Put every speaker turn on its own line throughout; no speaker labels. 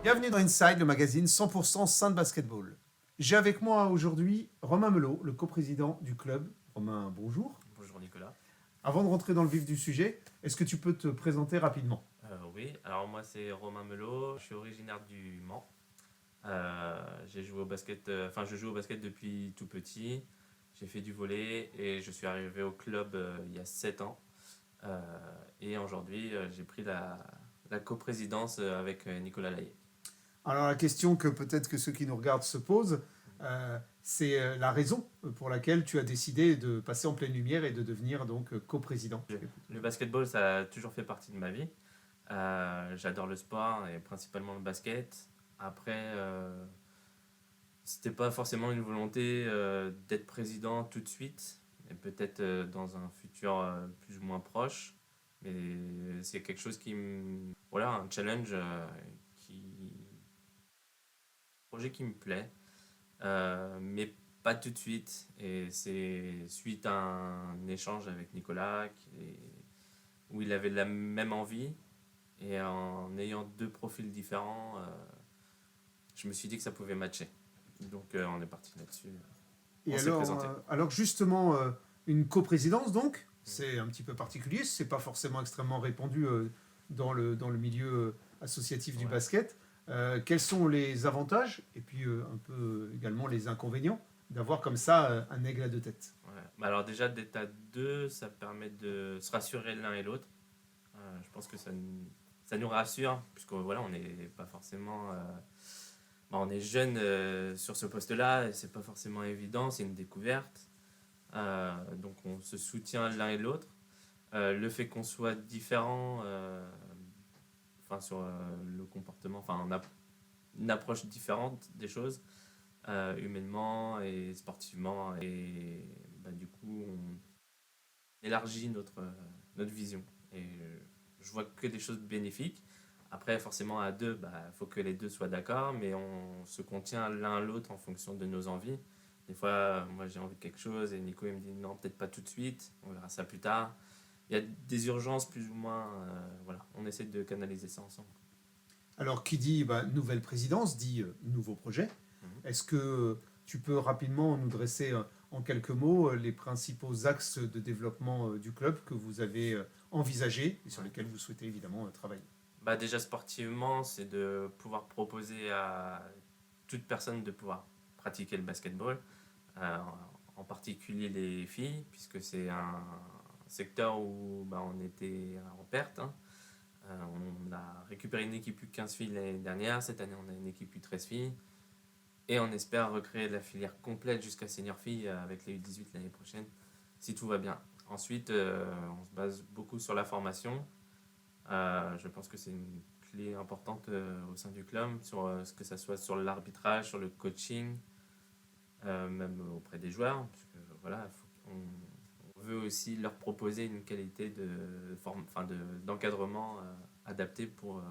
Bienvenue dans Inside, le magazine 100% Saint Basketball. J'ai avec moi aujourd'hui Romain Melot, le coprésident du club. Romain, bonjour.
Bonjour Nicolas.
Avant de rentrer dans le vif du sujet, est-ce que tu peux te présenter rapidement?
Oui, alors moi c'est Romain Melot, je suis originaire du Mans. J'ai joué au basket, je joue au basket depuis tout petit. J'ai fait du volley et je suis arrivé au club il y a 7 ans. Et aujourd'hui j'ai pris la coprésidence avec Nicolas Laillé.
Alors la question que peut-être que ceux qui nous regardent se posent, c'est la raison pour laquelle tu as décidé de passer en pleine lumière et de devenir donc coprésident.
Le basketball ça a toujours fait partie de ma vie. J'adore le sport et principalement le basket. Après, c'était pas forcément une volonté d'être président tout de suite, mais peut-être dans un futur plus ou moins proche. Mais c'est quelque chose qui me. Voilà, un challenge, projet qui me plaît, mais pas tout de suite. Et c'est suite à un échange avec Nicolas où il avait la même envie. Et en ayant deux profils différents, je me suis dit que ça pouvait matcher. Donc on est parti là-dessus.
Et
On s'est présenté.
alors justement, une coprésidence donc, c'est un petit peu particulier, c'est pas forcément extrêmement répandu dans le milieu associatif du
Ouais.
basket. Quels sont les avantages et puis un peu également les inconvénients d'avoir comme ça un aigle à deux têtes?
Ouais. Bah alors déjà d'être à deux, ça permet de se rassurer l'un et l'autre. Je pense que ça nous rassure, puisque voilà, on n'est pas forcément... on est jeune sur ce poste-là, et c'est pas forcément évident, c'est une découverte. Donc on se soutient l'un et l'autre. Le fait qu'on soit différent sur le comportement, on a une approche différente des choses, humainement et sportivement, et du coup on élargit notre vision. Et je vois que des choses bénéfiques. Après, forcément, à deux, faut que les deux soient d'accord, mais on se contient l'un l'autre en fonction de nos envies. Des fois, moi j'ai envie de quelque chose et Nico il me dit non, peut-être pas tout de suite, on verra ça plus tard. Il y a des urgences plus ou moins, voilà, on essaie de canaliser ça ensemble.
Alors qui dit nouvelle présidence dit nouveau projet.
Mhm.
Est-ce que tu peux rapidement nous dresser en quelques mots les principaux axes de développement du club que vous avez envisagés et sur lesquels vous souhaitez évidemment travailler?
Déjà sportivement, c'est de pouvoir proposer à toute personne de pouvoir pratiquer le basketball, euh, en particulier les filles, puisque c'est un secteur où on était en perte. Hein. On a récupéré une équipe U15 filles l'année dernière, cette année on a une équipe U13 filles, et on espère recréer la filière complète jusqu'à senior filles avec les U18 l'année prochaine, si tout va bien. Ensuite, on se base beaucoup sur la formation. Je pense que c'est une clé importante au sein du club, que ce soit sur l'arbitrage, sur le coaching, même auprès des joueurs. Parce que, voilà, on veut aussi leur proposer une qualité d'encadrement adapté pour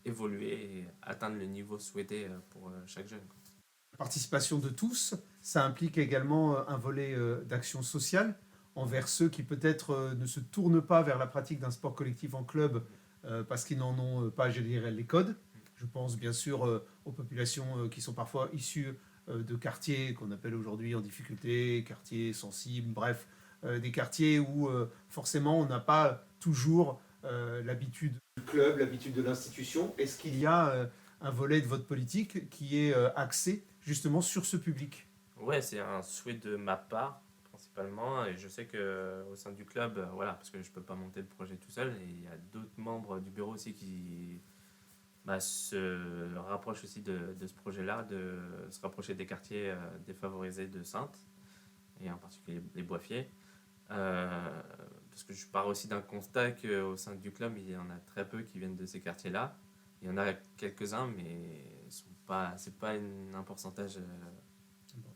évoluer et atteindre le niveau souhaité pour chaque jeune.
La participation de tous, ça implique également un volet d'action sociale envers ceux qui peut-être ne se tournent pas vers la pratique d'un sport collectif en club parce qu'ils n'en ont pas, je dirais, les codes. Je pense bien sûr aux populations qui sont parfois issues de quartiers qu'on appelle aujourd'hui en difficulté, quartiers sensibles, bref, des quartiers où forcément on n'a pas toujours l'habitude du club, l'habitude de l'institution. Est-ce qu'il y a un volet de votre politique qui est axé justement sur ce public?
Ouais, c'est un souhait de ma part principalement, et je sais que au sein du club, voilà, parce que je peux pas monter le projet tout seul, et il y a d'autres membres du bureau aussi qui se rapprochent aussi de ce projet-là, de se rapprocher des quartiers défavorisés de Saintes, et en particulier les Boifiers. Parce que je pars aussi d'un constat qu'au sein du club, il y en a très peu qui viennent de ces quartiers-là. Il y en a quelques-uns, mais c'est pas un pourcentage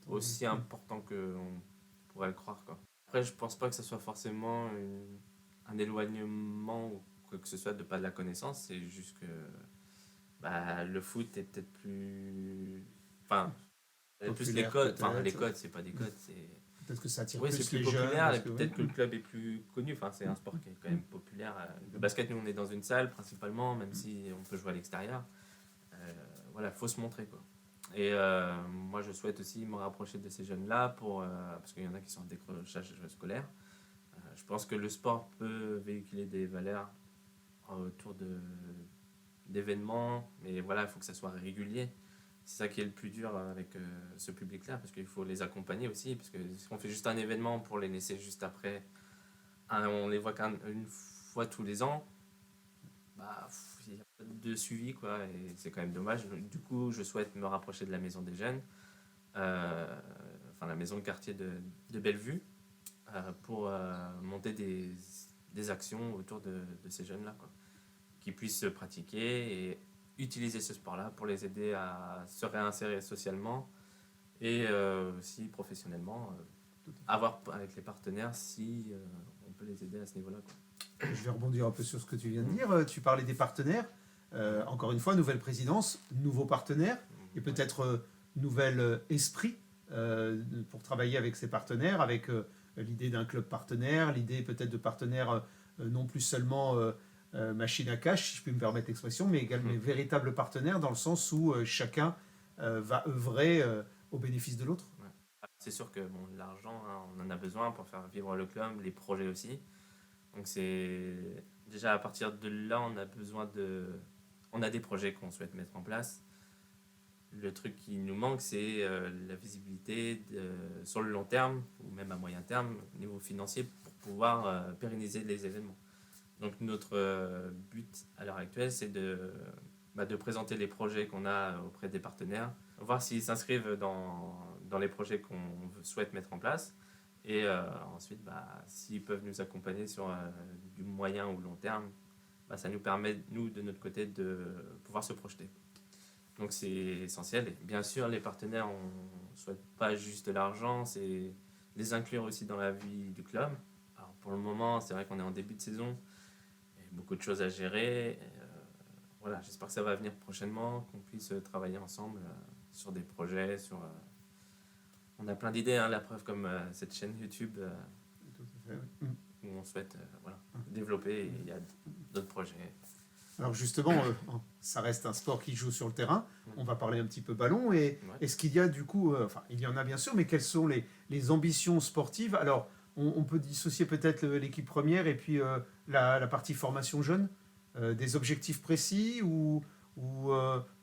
aussi important qu'on pourrait le croire, quoi. Après, je pense pas que ce soit forcément un éloignement ou quoi que ce soit de pas de la connaissance, c'est juste que le foot est peut-être plus. Enfin, plus les
Populaire
codes. Les
peut-être.
codes, c'est pas des codes, c'est.
Peut-être que ça attire
Oui, c'est
plus
plus
les jeunes.
populaire
Parce
et
que,
peut-être que le club est plus connu. C'est un sport qui est quand même populaire. Le basket, nous, on est dans une salle principalement, même si on peut jouer à l'extérieur. voilà, faut se montrer, quoi. Et moi, je souhaite aussi me rapprocher de ces jeunes-là parce qu'il y en a qui sont en décrochage scolaire. Je pense que le sport peut véhiculer des valeurs autour d'événements, mais voilà, il faut que ça soit régulier. C'est ça qui est le plus dur avec ce public-là, parce qu'il faut les accompagner aussi, parce que si on fait juste un événement pour les laisser juste après, on les voit qu'une fois tous les ans, bah, il n'y a pas de suivi, quoi, et c'est quand même dommage. Donc, du coup, je souhaite me rapprocher de la maison des jeunes, enfin la maison de quartier de Bellevue, pour monter des actions autour de ces jeunes-là, quoi, qui puissent se pratiquer et utiliser ce sport-là pour les aider à se réinsérer socialement et aussi professionnellement, avoir avec les partenaires si on peut les aider à ce niveau-là, quoi.
Je vais rebondir un peu sur ce que tu viens de dire. Tu parlais des partenaires. Encore une fois, nouvelle présidence, nouveaux partenaires et peut-être nouvel esprit pour travailler avec ces partenaires, avec l'idée d'un club partenaire, l'idée peut-être de partenaires non plus seulement machine à cash, si je puis me permettre l'expression, mais également véritables partenaires dans le sens où chacun va œuvrer au bénéfice de l'autre.
Ouais. C'est sûr que bon, l'argent, hein, on en a besoin pour faire vivre le club, les projets aussi. Donc c'est déjà à partir de là, on a des projets qu'on souhaite mettre en place. Le truc qui nous manque, c'est la visibilité sur le long terme ou même à moyen terme au niveau financier pour pouvoir pérenniser les événements. Donc notre but à l'heure actuelle, c'est de présenter les projets qu'on a auprès des partenaires, voir s'ils s'inscrivent dans les projets qu'on souhaite mettre en place. Et ensuite, s'ils peuvent nous accompagner sur du moyen ou long terme, ça nous permet, nous, de notre côté, de pouvoir se projeter. Donc c'est essentiel. Et bien sûr, les partenaires, on ne souhaite pas juste de l'argent, c'est les inclure aussi dans la vie du club. Alors pour le moment, c'est vrai qu'on est en début de saison, il y a beaucoup de choses à gérer. Voilà, j'espère que ça va venir prochainement, qu'on puisse travailler ensemble sur des projets, on a plein d'idées, hein, la preuve comme cette chaîne YouTube
Tout à fait, oui.
où on souhaite développer, et il y a d'autres projets.
Alors justement, ça reste un sport qui joue sur le terrain. On va parler un petit peu ballon. Et est-ce qu'il y a du coup, enfin il y en a bien sûr, mais quelles sont les ambitions sportives? Alors on peut dissocier peut-être l'équipe première et puis la partie formation jeune, des objectifs précis ou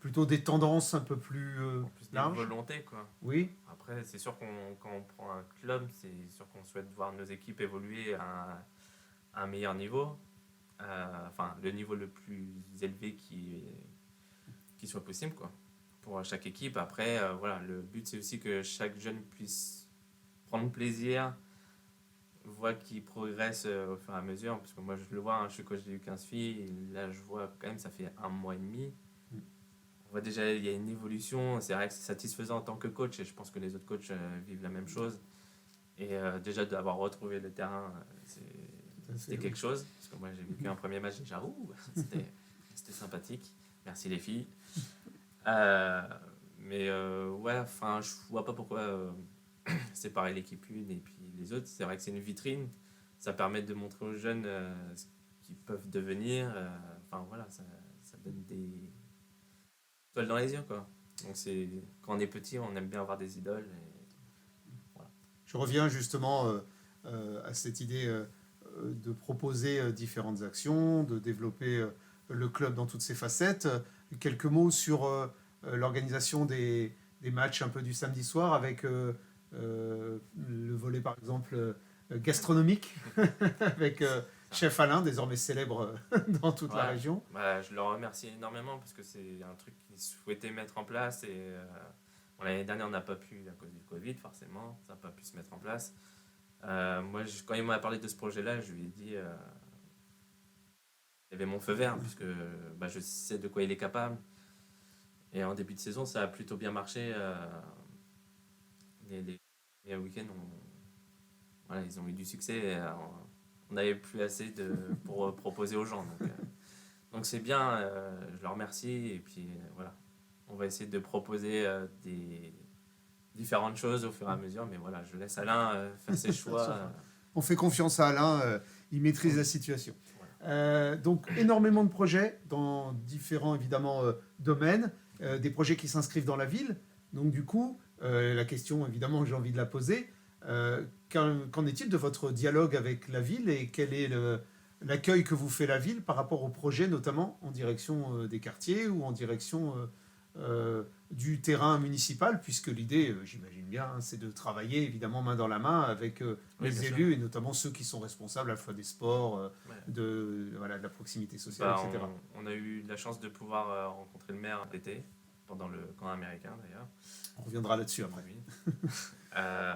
plutôt des tendances un peu plus larges?
Des volontés, quoi.
Oui.
Après, c'est sûr quand on prend un club, c'est sûr qu'on souhaite voir nos équipes évoluer à un meilleur niveau. Enfin, le niveau le plus élevé qui soit possible, quoi, pour chaque équipe. Après, voilà, le but, c'est aussi que chaque jeune puisse prendre plaisir, voit qu'il progresse au fur et à mesure. Parce que moi, je le vois, hein, je suis coach des U15 filles, et là, je vois quand même, ça fait 1 mois et demi. On voit déjà, il y a une évolution. C'est vrai que c'est satisfaisant en tant que coach, et je pense que les autres coachs vivent la même chose. Et déjà, d'avoir retrouvé le terrain, c'était quelque chose. Parce que moi, j'ai vécu un premier match déjà, c'était sympathique. Merci les filles. Mais ouais, enfin, je vois pas pourquoi séparer l'équipe 1 et puis les autres. C'est vrai que c'est une vitrine. Ça permet de montrer aux jeunes ce qu'ils peuvent devenir. Enfin, voilà, ça donne des étoiles dans les yeux, quoi. Donc, quand on est petit, on aime bien avoir des idoles. Et voilà.
Je reviens justement à cette idée de proposer différentes actions, de développer le club dans toutes ses facettes. Quelques mots sur l'organisation des matchs un peu du samedi soir avec le volet par exemple gastronomique avec Chef Alain, désormais célèbre dans toute la région.
Je le remercie énormément parce que c'est un truc qu'il souhaitait mettre en place et l'année dernière on n'a pas pu à cause du Covid forcément, ça n'a pas pu se mettre en place. Moi, quand il m'a parlé de ce projet-là, je lui ai dit il y avait mon feu vert, puisque je sais de quoi il est capable. Et en début de saison, ça a plutôt bien marché. Les week-ends, ils ont eu du succès. On n'avait plus assez pour proposer aux gens. Donc c'est bien, je leur remercie. Et puis voilà, on va essayer de proposer des différentes choses au fur et à mesure, mais voilà, je laisse Alain faire ses choix.
On fait confiance à Alain, il maîtrise la situation. Voilà. Donc énormément de projets dans différents évidemment domaines. des projets qui s'inscrivent dans la ville. Donc du coup, la question, évidemment, j'ai envie de la poser. Qu'en est-il de votre dialogue avec la ville et quel est l'accueil que vous fait la ville par rapport aux projets, notamment en direction des quartiers ou en direction du terrain municipal, puisque l'idée, j'imagine bien, hein, c'est de travailler évidemment main dans la main avec
Oui, bien
les
sûr.
élus et notamment ceux qui sont responsables à la fois des sports,
Ouais.
voilà, de la proximité sociale,
Bah,
etc.
on a eu la chance de pouvoir rencontrer le maire l'été, pendant le camp américain d'ailleurs.
On reviendra là-dessus après.
Oui. Euh,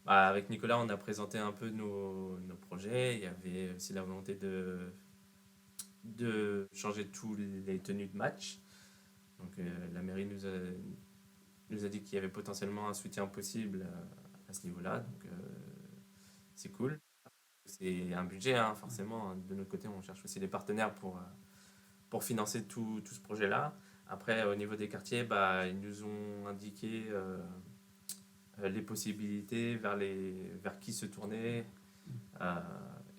avec Nicolas, on a présenté un peu nos projets. Il y avait aussi la volonté de changer tous les tenues de match. Donc la mairie nous a dit qu'il y avait potentiellement un soutien possible à ce niveau-là. Donc c'est cool. C'est un budget, hein, forcément. De notre côté, on cherche aussi des partenaires pour financer tout ce projet-là. Après, au niveau des quartiers, ils nous ont indiqué les possibilités, vers qui se tourner euh,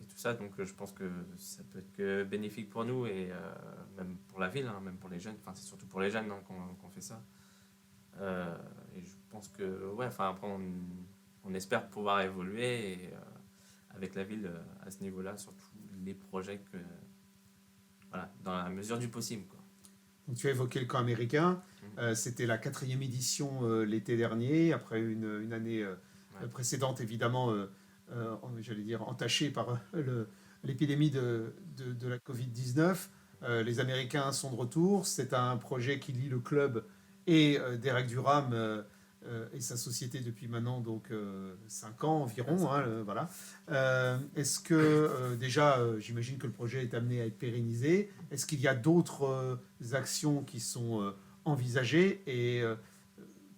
et tout ça. Donc je pense que ça peut être que bénéfique pour nous et même pour la ville, hein, même pour les jeunes. Enfin, c'est surtout pour les jeunes, hein, qu'on fait ça. Et je pense que, ouais, enfin, après, on espère pouvoir évoluer et, avec la ville à ce niveau-là, sur tous les projets voilà, dans la mesure du possible, quoi.
Donc, tu as évoqué le camp américain. C'était la 4e édition l'été dernier, après une année
Ouais.
précédente, évidemment, j'allais dire, entachée par l'épidémie de la Covid-19. Les Américains sont de retour. C'est un projet qui lie le club et Derek Durham et sa société depuis maintenant donc 5 ans environ. Hein, voilà. Est-ce que déjà, j'imagine que le projet est amené à être pérennisé. Est-ce qu'il y a d'autres actions qui sont envisagées et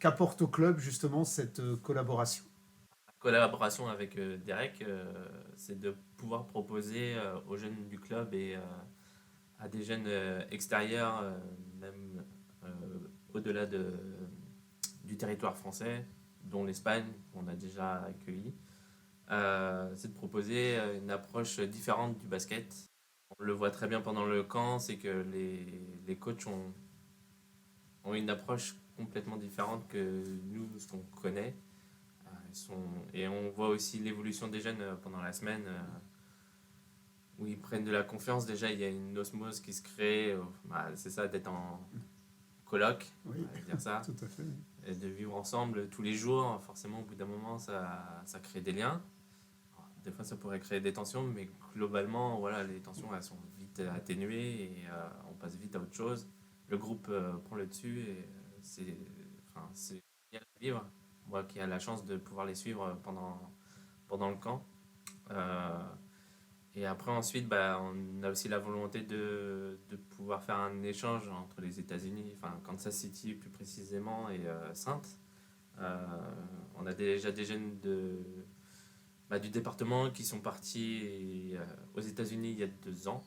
qu'apporte au club justement cette collaboration?
La collaboration avec Derek, c'est de pouvoir proposer aux jeunes du club et à des jeunes extérieurs, même au-delà du territoire français, dont l'Espagne, qu'on a déjà accueilli, c'est de proposer une approche différente du basket. On le voit très bien pendant le camp, c'est que les coachs ont une approche complètement différente que nous, ce qu'on connaît. Et on voit aussi l'évolution des jeunes pendant la semaine, où ils prennent de la confiance. Déjà, il y a une osmose qui se crée. C'est ça, d'être en coloc,
Oui,
on va dire ça,
tout à fait.
et de vivre ensemble tous les jours. Forcément, au bout d'un moment, ça crée des liens. Des fois, ça pourrait créer des tensions, mais globalement, voilà, les tensions, elles sont vite atténuées et on passe vite à autre chose. Le groupe prend le dessus et c'est bien à vivre. Moi qui ai la chance de pouvoir les suivre pendant le camp. Euh, et après, ensuite, on a aussi la volonté de pouvoir faire un échange entre les États-Unis, enfin Kansas City plus précisément, et Sainte. On a déjà des jeunes du département qui sont partis aux États-Unis il y a 2 ans,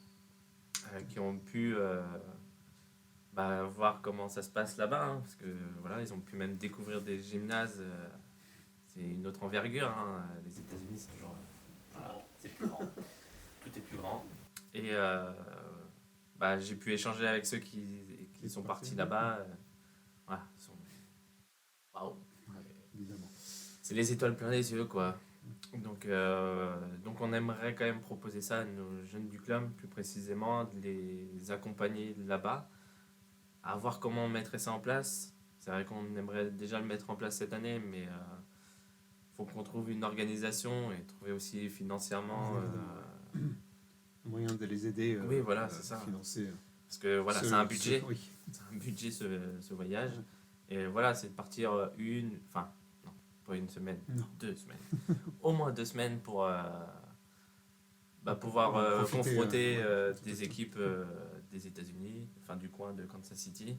qui ont pu voir comment ça se passe là-bas, hein, parce que voilà, ils ont pu même découvrir des gymnases. C'est une autre envergure, hein. Les États-Unis, c'est toujours voilà, c'est plus grand, tout est plus grand. Et j'ai pu échanger avec ceux qui sont partis là-bas. Voilà, ils sont waouh.
Évidemment.
C'est les étoiles plein les yeux, quoi. Donc on aimerait quand même proposer ça à nos jeunes du club, plus précisément, de les accompagner là-bas, à voir comment on mettrait ça en place. C'est vrai qu'on aimerait déjà le mettre en place cette année, mais faut qu'on trouve une organisation et trouver aussi financièrement.
Un moyen de les aider
Oui, voilà, c'est
à
ça.
financer.
Parce que voilà, c'est un budget.
Oui.
C'est un budget ce voyage. Et voilà, c'est de partir enfin, non, pas une semaine,
Non.
2 semaines. Au moins 2 semaines pour pouvoir
Profiter,
confronter
tout à
des
fait.
équipes des États-Unis, enfin du coin de Kansas City,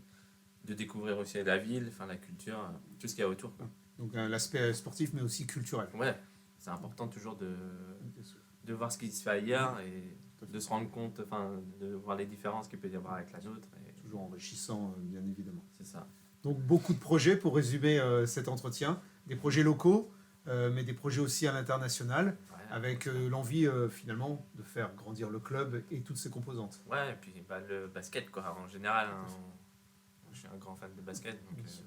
de découvrir aussi la ville, enfin la culture, tout ce qu'il y a autour, quoi.
Donc l'aspect sportif, mais aussi culturel.
Ouais, c'est important toujours de voir ce qui se fait ailleurs et de se rendre compte, enfin de voir les différences qu'il peut y avoir avec la nôtre. Et
Toujours enrichissant, bien évidemment.
c'est ça.
Donc beaucoup de projets pour résumer cet entretien. Des projets locaux, mais des projets aussi à l'international,
Ouais.
avec l'envie finalement de faire grandir le club et toutes ses composantes.
Ouais, et puis le basket, quoi, en général, hein, on je suis un grand fan de basket. Donc,
Bien sûr.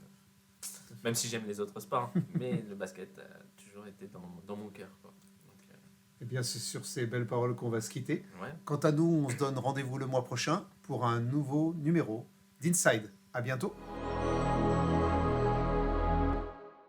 même si j'aime les autres sports, mais le basket a toujours été dans mon cœur, quoi. Donc,
Eh bien, c'est sur ces belles paroles qu'on va se quitter.
ouais.
Quant à nous, on se donne rendez-vous le mois prochain pour un nouveau numéro d'Inside. À bientôt.